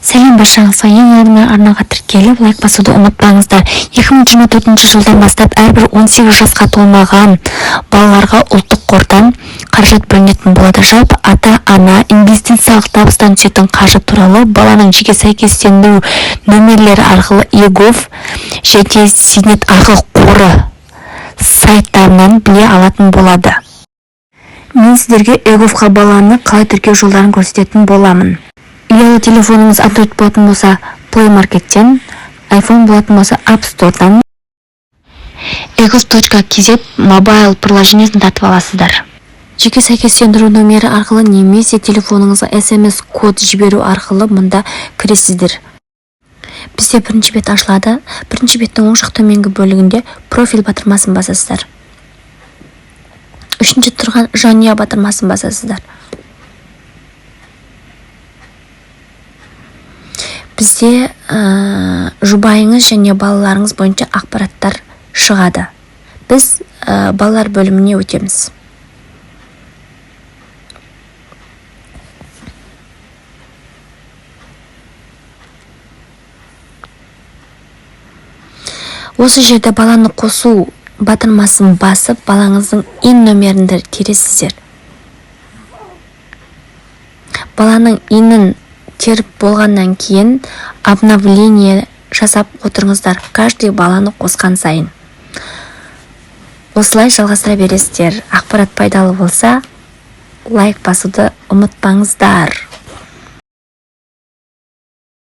Сәлем баршаңызға, ең алдымен арнаға тіркеліп лайк басуды ұмытпаңыздар. 2024 жылдан бастап әрбір 18 жасқа толмаған балаларға ұлттық қордан қаражат бөлінетін болады. Жалпы ата-ана инвестициялық табыстан түсетін қаржы туралы баланың жеке сәйкестендіру нөмірлері арқылы егов және зейнетақы қоры сайттарынан біле алатын болады. Мен сіздерге еговқа баланы қалай тіркеу жолдарын көрсететін боламын. Ұялы телефоныңыз Android болатын болса Play Market'тен, iPhone болатын болса App Store'дан egov.kz мобайл приложениесін тартып аласыздар. Жеке сәйкестендіру нөмері арқылы немесе телефоныңызға SMS код жіберу арқылы мұнда кіресіздер. Бізде бірінші бет ашылады. Бірінші беттің оң жақ төменгі бөлігінде профиль батырмасын басасыздар. Үшінші тұрған жанұя батырмасын басасыздар. Бізде жұбайыңыз және балаларыңыз бойынша ақпараттар шығады. Біз балалар бөліміне өтеміз. Осы жерде баланы қосу батырмасын басып, балаңыздың ин нөмерін тересіздер. Баланың инін теріп болғаннан кейін обновление жасап отырыңыздар, каждый баланы қосқан сайын. Осылай жалғастыра бересіздер. Ақпарат пайдалы болса, лайк басуды ұмытпаңыздар.